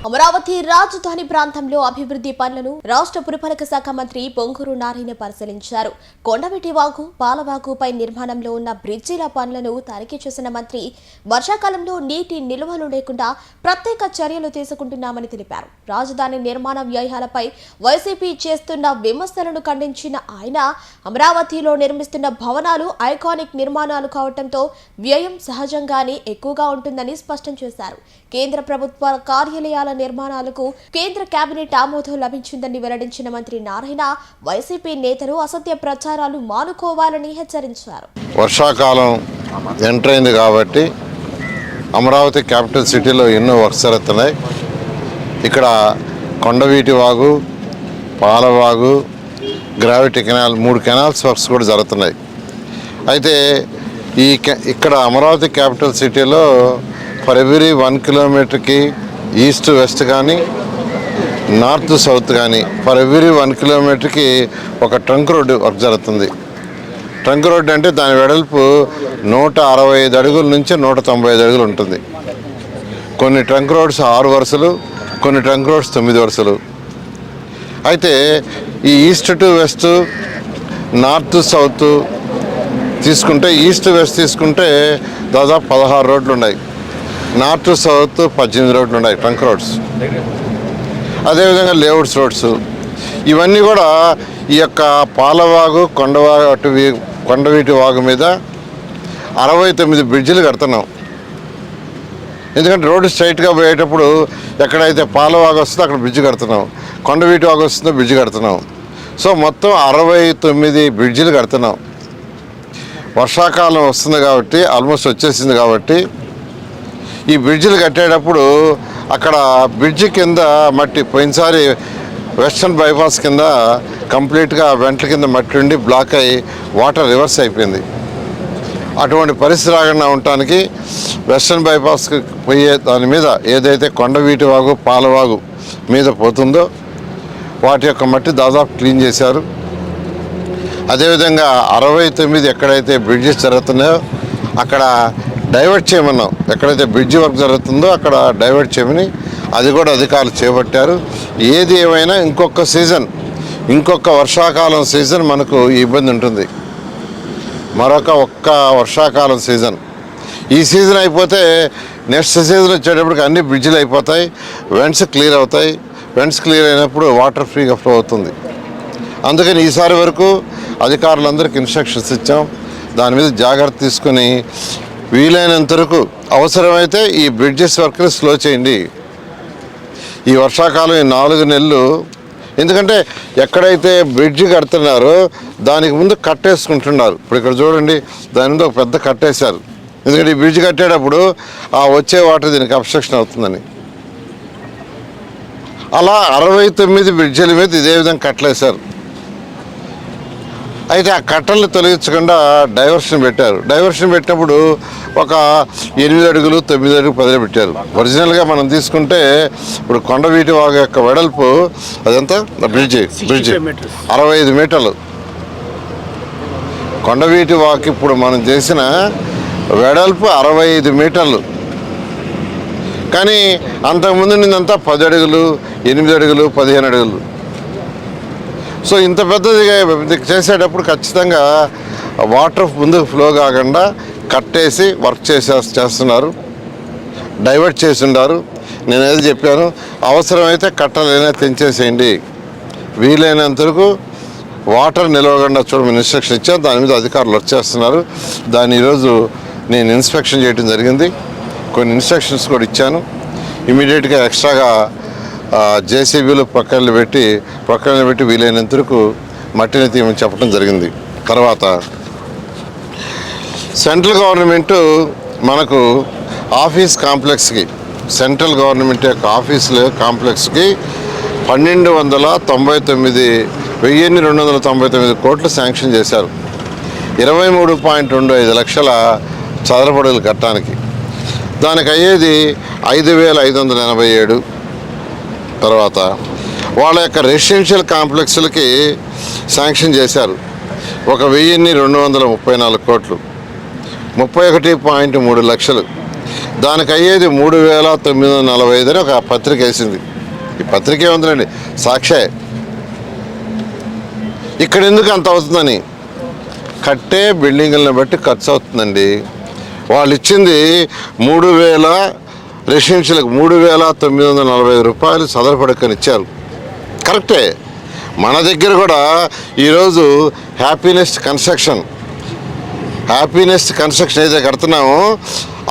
అమరావతి రాజధాని ప్రాంతంలో అభివృద్ధి పనులను రాష్ట్ర పురపాలక శాఖ మంత్రి పొంగూరు నారాయణ పరిశీలించారు. కొండవీటి వాగు, పాలవాగుపై నిర్మాణంలో ఉన్న బ్రిడ్జిల పనులను తనిఖీ చేసిన మంత్రి వర్షాకాలంలో నీటి నిల్వలు లేకుండా ప్రత్యేక చర్యలు తీసుకుంటున్నామని తెలిపారు. రాజధాని నిర్మాణ వ్యయాలపై వైసీపీ చేస్తున్న విమర్శలను ఖండించిన ఆయన అమరావతిలో నిర్మిస్తున్న భవనాలు ఐకానిక్ నిర్మాణాలు కావడంతో వ్యయం సహజంగానే ఎక్కువగా ఉంటుందని స్పష్టం చేశారు. కేంద్ర ప్రభుత్వ కార్యాలయాల నిర్మాణాలకు కేంద్ర కేబినెట్ ఆమోదం లభించిందని వెల్లడించిన మంత్రి నారాయణ వైసీపీ నేతలు అసత్య ప్రచారాలు మానుకోవాలని హెచ్చరించారు. వర్షాకాలం ఎంటర్ అయింది కాబట్టి అమరావతి క్యాపిటల్ సిటీలో ఎన్నో వర్క్స్ జరుగుతున్నాయి. ఇక్కడ Kondaveeti Vagu, Palavagu, gravity canal 3 canals works కూడా జరుగుతున్నాయి. అయితే ఇక్కడ అమరావతి క్యాపిటల్ సిటీలో ఫర్ ఎవ్రీ 1 కిలోమీటర్కి ఈస్ట్ వెస్ట్ కానీ నార్త్ సౌత్ కానీ ఫర్ ఎవ్రీ 1 కిలోమీటర్కి ఒక ట్రంక్ రోడ్డు వర్క్ జరుగుతుంది. ట్రంక్ రోడ్డు అంటే దాని వెడల్పు 165 అడుగుల నుంచి 195 అడుగులు ఉంటుంది. కొన్ని ట్రంక్ రోడ్స్ 6 వరుసలు, కొన్ని ట్రంక్ రోడ్స్ 9 వరుసలు. అయితే ఈ east to west, north south తీసుకుంటే, ఈస్ట్ వెస్ట్ తీసుకుంటే దాదాపు 16 రోడ్లు ఉన్నాయి. నార్త్ సౌత్ 18 రోడ్లు ఉన్నాయి, ట్రంక్ రోడ్స్. అదేవిధంగా లేఅవుట్స్ రోడ్స్. ఇవన్నీ కూడా ఈ యొక్క పాలవాగు, కొండవీటి వాగు మీద 69 బ్రిడ్జిలు కడుతున్నాం. ఎందుకంటే రోడ్డు స్ట్రైట్గా పోయేటప్పుడు ఎక్కడైతే పాలవాగు వస్తుందో అక్కడ బ్రిడ్జ్ కడుతున్నాం, కొండవీటి వాగు వస్తుందో బ్రిడ్జ్ కడుతున్నాం. సో మొత్తం 69 బ్రిడ్జిలు కడుతున్నాం. వర్షాకాలం వస్తుంది కాబట్టి, ఆల్మోస్ట్ వచ్చేసింది కాబట్టి ఈ బ్రిడ్జిలు కట్టేటప్పుడు అక్కడ బ్రిడ్జి కింద మట్టి, పోయినసారి వెస్టర్న్ బైపాస్ కింద కంప్లీట్గా వెంట్ల కింద మట్టి ఉండి బ్లాక్ అయ్యి వాటర్ రివర్స్ అయిపోయింది. అటువంటి పరిస్థితి రాకుండా ఉండటానికి వెస్టర్న్ బైపాస్కి పోయే దాని మీద ఏదైతే కొండవీటి వాగు, పాలవాగు మీద పోతుందో వాటి యొక్క మట్టి దాదాపు క్లీన్ చేశారు. అదేవిధంగా 69 ఎక్కడైతే బ్రిడ్జెస్ జరుగుతున్నాయో అక్కడ డైవర్ట్ చేయమన్నాం. ఎక్కడైతే బ్రిడ్జి వర్క్ జరుగుతుందో అక్కడ డైవర్ట్ చేయమని అది కూడా అధికారులు చేపట్టారు. ఏది ఏమైనా ఇంకొక వర్షాకాలం సీజన్ మనకు ఇబ్బంది ఉంటుంది. ఒక్క వర్షాకాలం సీజన్, ఈ సీజన్ అయిపోతే నెక్స్ట్ సీజన్ వచ్చేటప్పటికి అన్ని బ్రిడ్జిలు అయిపోతాయి, వెంట్స్ క్లియర్ అవుతాయి. వెంట్స్ క్లియర్ అయినప్పుడు వాటర్ ఫ్రీగా ఫ్లో అవుతుంది. అందుకని ఈసారి వరకు అధికారులందరికీ ఇన్స్ట్రక్షన్స్ ఇచ్చాం. దాని మీద జాగ్రత్త తీసుకుని వీలైనంత వరకు అవసరమైతే ఈ బ్రిడ్జెస్ వర్క్ని స్లో చేయండి. ఈ వర్షాకాలం ఈ 4 నెలలు, ఎందుకంటే ఎక్కడైతే బ్రిడ్జి కడుతున్నారో దానికి ముందు కట్టేసుకుంటున్నారు. ఇప్పుడు ఇక్కడ చూడండి, దాని ముందు ఒక పెద్ద కట్టేశారు. ఎందుకంటే ఈ బ్రిడ్జ్ కట్టేటప్పుడు ఆ వచ్చే వాటర్ దీనికి అబ్స్ట్రక్షన్ అవుతుందని. అలా 69 బ్రిడ్జిల మీద ఇదే విధంగా కట్టలేశారు. అయితే ఆ కట్టల్ని తొలగించకుండా డైవర్షన్ పెట్టారు. డైవర్షన్ పెట్టినప్పుడు ఒక 8 అడుగులు, 9 అడుగులు, 10 పెట్టారు. ఒరిజినల్గా మనం తీసుకుంటే ఇప్పుడు కొండవీటి వాగు యొక్క వెడల్పు అదంతా బ్రిడ్జి 65 మీటర్లు. కొండవీటి వాగు ఇప్పుడు మనం చేసిన వెడల్పు 65 మీటర్లు. కానీ అంతకుముందు నిందంతా 10 అడుగులు, 8 అడుగులు, 15 అడుగులు. సో ఇంత పెద్దదిగా చేసేటప్పుడు ఖచ్చితంగా వాటర్ ముందుకు ఫ్లో కాకుండా కట్టేసి వర్క్ చేస్తున్నారు, డైవర్ట్ చేసి ఉన్నారు. నేను ఏదో చెప్పాను, అవసరమైతే కట్టలైనా తెంచేసేయండి, వీలైనంత వరకు వాటర్ నిలవకుండా చూడమని ఇన్స్ట్రక్షన్ ఇచ్చాను. దాని మీద అధికారులు వర్క్ చేస్తున్నారు. దాన్ని ఈరోజు నేను ఇన్స్పెక్షన్ చేయడం జరిగింది. కొన్ని ఇన్స్ట్రక్షన్స్ కూడా ఇచ్చాను. ఇమీడియట్గా ఎక్స్ట్రాగా జేసీబీలు ప్రక్కన పెట్టి వీలైనంత వరకు మట్టిని తీయమని చెప్పడం జరిగింది. తర్వాత సెంట్రల్ గవర్నమెంటు మనకు ఆఫీస్ కాంప్లెక్స్కి, సెంట్రల్ గవర్నమెంట్ యొక్క ఆఫీసుల కాంప్లెక్స్కి 1299 కోట్లు శాంక్షన్ చేశారు. 23.25 లక్షల చదరపడుగులు కట్టడానికి. దానికి అయ్యేది 5587. తర్వాత వాళ్ళ యొక్క రెసిడెన్షియల్ కాంప్లెక్స్లకి శాంక్షన్ చేశారు 1234 కోట్లు, 31.3 లక్షలు. దానికి అయ్యేది 3,945 అని ఒక పత్రిక వేసింది. ఈ పత్రిక ఏముందండి, సాక్షే. ఇక్కడ ఎందుకు అంత అవుతుందని, కట్టే బిల్డింగులను బట్టి ఖర్చు అవుతుందండి. వాళ్ళు ఇచ్చింది 3,000 రెసిడెన్షియల్కి 3,945 రూపాయలు చదరపడకని ఇచ్చారు. కరెక్టే. మన దగ్గర కూడా ఈరోజు హ్యాపీనెస్ట్ కన్స్ట్రక్షన్ ఏదైతే కడుతున్నామో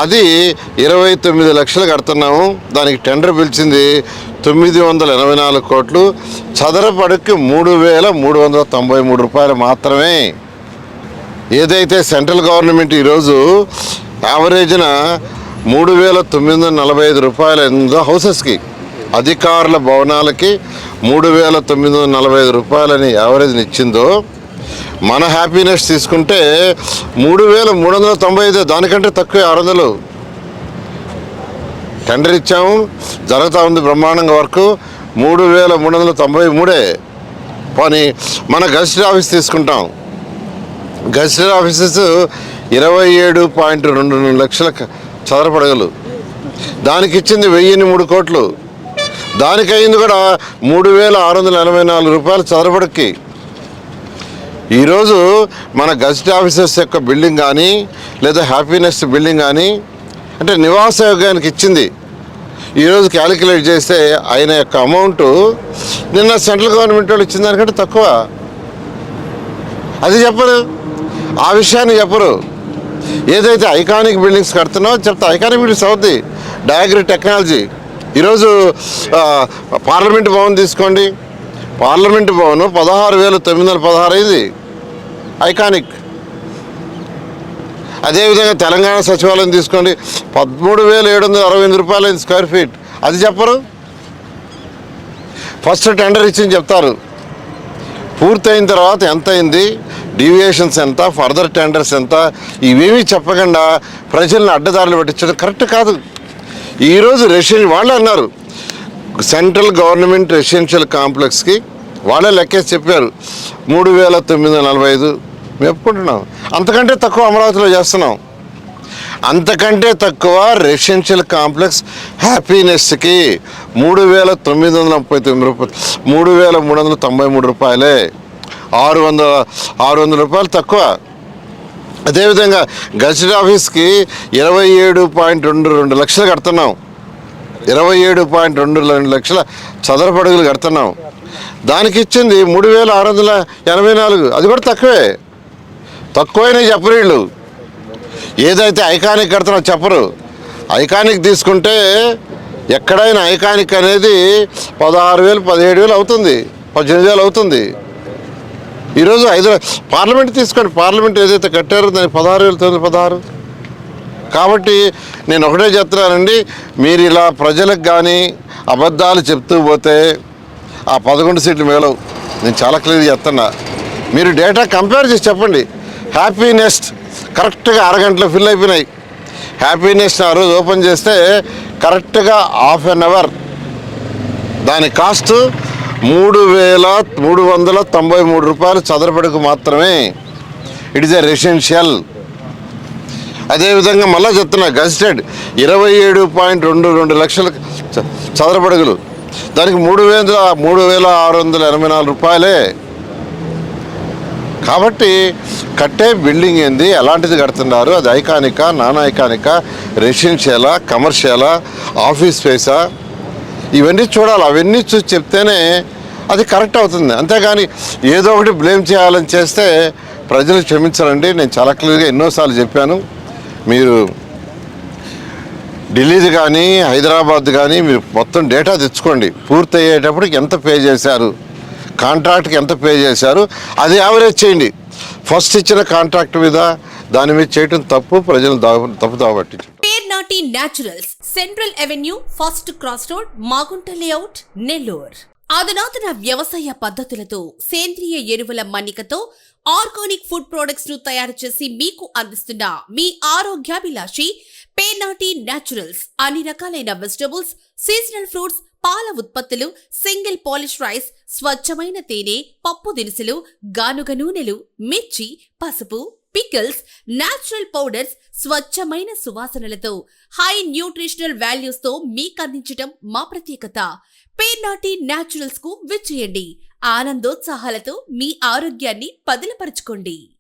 అది 29 లక్షలు కడుతున్నాము. దానికి టెండర్ పిలిచింది 984 కోట్లు. చదరపడకి 3,393 రూపాయలు మాత్రమే. ఏదైతే సెంట్రల్ గవర్నమెంట్ ఈరోజు యావరేజ్న 3,945 రూపాయలు ఎందో హౌసెస్కి, అధికారుల భవనాలకి 3,945 రూపాయలని యావరేజ్ని ఇచ్చిందో, మన హ్యాపీనెస్ తీసుకుంటే 3,395, దానికంటే తక్కువ 600. టెండర్ ఇచ్చాము, జరుగుతూ ఉంది బ్రహ్మాండంగా వర్క్. 3,393. పోనీ మన గజిటెడ్ ఆఫీస్ తీసుకుంటాం. గజిటెడ్ ఆఫీసెస్ 27.22 లక్షల చదరపడగలు. దానికి ఇచ్చింది 1,003 కోట్లు. దానికి అయింది కూడా 3,684 రూపాయలు చదరపడకి. ఈరోజు మన గజిటెడ్ ఆఫీసర్స్ యొక్క బిల్డింగ్ కానీ లేదా హ్యాపీనెస్ బిల్డింగ్ కానీ అంటే నివాసయోగానికి ఇచ్చింది ఈరోజు క్యాలిక్యులేట్ చేస్తే ఆయన యొక్క అమౌంట్ నిన్న సెంట్రల్ గవర్నమెంట్ వాళ్ళు ఇచ్చిన దానికంటే తక్కువ. అది చెప్పరు, ఆ విషయాన్ని చెప్పరు. ఏదైతే ఐకానిక్ బిల్డింగ్స్ కడుతున్నావో చెప్తా, ఐకానిక్ బిల్డింగ్స్ అవుద్ది. డయాగ్రీ టెక్నాలజీ ఈరోజు పార్లమెంట్ భవన్ తీసుకోండి, పార్లమెంట్ భవన్ 16,916 అయింది, ఐకానిక్. అదేవిధంగా తెలంగాణ సచివాలయం తీసుకోండి, 13,768 రూపాయలు అయింది స్క్వేర్ ఫీట్. అది చెప్పరు. ఫస్ట్ టెండర్ ఇచ్చింది చెప్తారు, పూర్తయిన తర్వాత ఎంత అయింది, డీవియేషన్స్ ఎంత, ఫర్దర్ టెండర్స్ ఎంత, ఇవేమీ చెప్పకుండా ప్రజలను అడ్డదారులు పట్టించడం కరెక్ట్ కాదు. ఈరోజు వాళ్ళే అన్నారు, సెంట్రల్ గవర్నమెంట్ రెసిడెన్షియల్ కాంప్లెక్స్కి వాళ్ళే లెక్కేసి చెప్పారు 3,945. మేము ఒప్పుకుంటున్నాం. అంతకంటే తక్కువ అమరావతిలో చేస్తున్నాం. అంతకంటే తక్కువ రెసిడెన్షియల్ కాంప్లెక్స్ హ్యాపీనెస్కి 3,939 రూపాయలు, 3,393 రూపాయలే. 600 రూపాయలు తక్కువ. అదేవిధంగా గజిటెడ్ ఆఫీస్కి 27.22 లక్షలు కడుతున్నాం. 27.22 లక్షల చదరపడుగులు కడుతున్నాం. దానికి ఇచ్చింది 3,684. అది కూడా తక్కువైనా చెప్పరు వీళ్ళు. ఏదైతే ఐకానిక్ కడుతున్నారో చెప్పరు. ఐకానిక్ తీసుకుంటే ఎక్కడైనా ఐకానిక్ అనేది 16,000, 17,000 అవుతుంది, 18,000 అవుతుంది. ఈరోజు పార్లమెంట్ తీసుకోండి, పార్లమెంట్ ఏదైతే కట్టారో దానికి 16,916. కాబట్టి నేను ఒకటే చెప్తున్నానండి, మీరు ఇలా ప్రజలకు కానీ అబద్ధాలు చెప్తూ పోతే ఆ 11 సీట్లు మిగలవు. నేను చాలా క్లియర్ చెప్తున్నా. మీరు డేటా కంపేర్ చేసి చెప్పండి. హ్యాపీనెస్ట్ కరెక్ట్గా అరగంటలో ఫిల్ అయిపోయినాయి. హ్యాపీనెస్ట్ ఆ రోజు ఓపెన్ చేస్తే కరెక్ట్గా హాఫ్ అన్ అవర్. దాని కాస్ట్ 3,393 రూపాయలు చదరపడకు మాత్రమే. It is a residential. అదేవిధంగా మళ్ళీ చెప్తున్నా, గజిటెడ్ 27.22 లక్షల చదరపడుగులు. దానికి 3,684 రూపాయలే. కాబట్టి కట్టే బిల్డింగ్ ఏంది, ఎలాంటిది కడుతున్నారు, అది ఐకానికా, నాన్ ఐకానికా, రెసిడెన్షియలా, కమర్షియలా, ఆఫీస్ స్పేసా, ఇవన్నీ చూడాలి. అవన్నీ చూసి చెప్తేనే అది కరెక్ట్ అవుతుంది. అంతేగాని ఏదో ఒకటి బ్లేమ్ చేయాలని చేస్తే ప్రజలు క్షమించాలండి. నేను చాలా క్లియర్గా ఎన్నోసార్లు చెప్పాను. మీరు ఢిల్లీది కానీ హైదరాబాద్ కానీ మీరు మొత్తం డేటా తెచ్చుకోండి. పూర్తయ్యేటప్పటికి ఎంత పే చేశారు, కాంట్రాక్ట్కి ఎంత పే చేశారు, అది యావరేజ్ చేయండి. ఫస్ట్ ఇచ్చిన కాంట్రాక్ట్ మీద దాని మీద చేయటం తప్పు, ప్రజలు తప్పుదావ పట్టించు. Pernati naturals, central avenue, first cross road, Magunta layout, Nellore. అధునాతన వ్యవసాయ పద్ధతులతో సేంద్రియ ఎరువుల మన్నికతో ఆర్గానిక్ ఫుడ్ ప్రొడక్ట్స్ ను తయారు చేసి మీకు అందిస్తున్న మీ ఆరోగ్యాభిలాషి పేర్నాటి న్యాచురల్స్. అన్ని రకాలైన వెజిటబుల్స్, సీజనల్ ఫ్రూట్స్, పాల ఉత్పత్తులు, సింగిల్ పాలిష్ రైస్, స్వచ్ఛమైన తేనె, పప్పు దినుసులు, గానుగ నూనెలు, మిర్చి, పసుపు, పికిల్స్, నేచురల్ పౌడర్స్, స్వచ్ఛమైన సువాసనలతో హై న్యూట్రిషనల్ వాల్యూస్ తో మీకు అందించడం మా ప్రత్యేకత. పేర్నాటి న్యాచురల్స్ కు విచ్చేయండి. ఆనందోత్సాహాలతో మీ ఆరోగ్యాన్ని పదిలపరచుకోండి.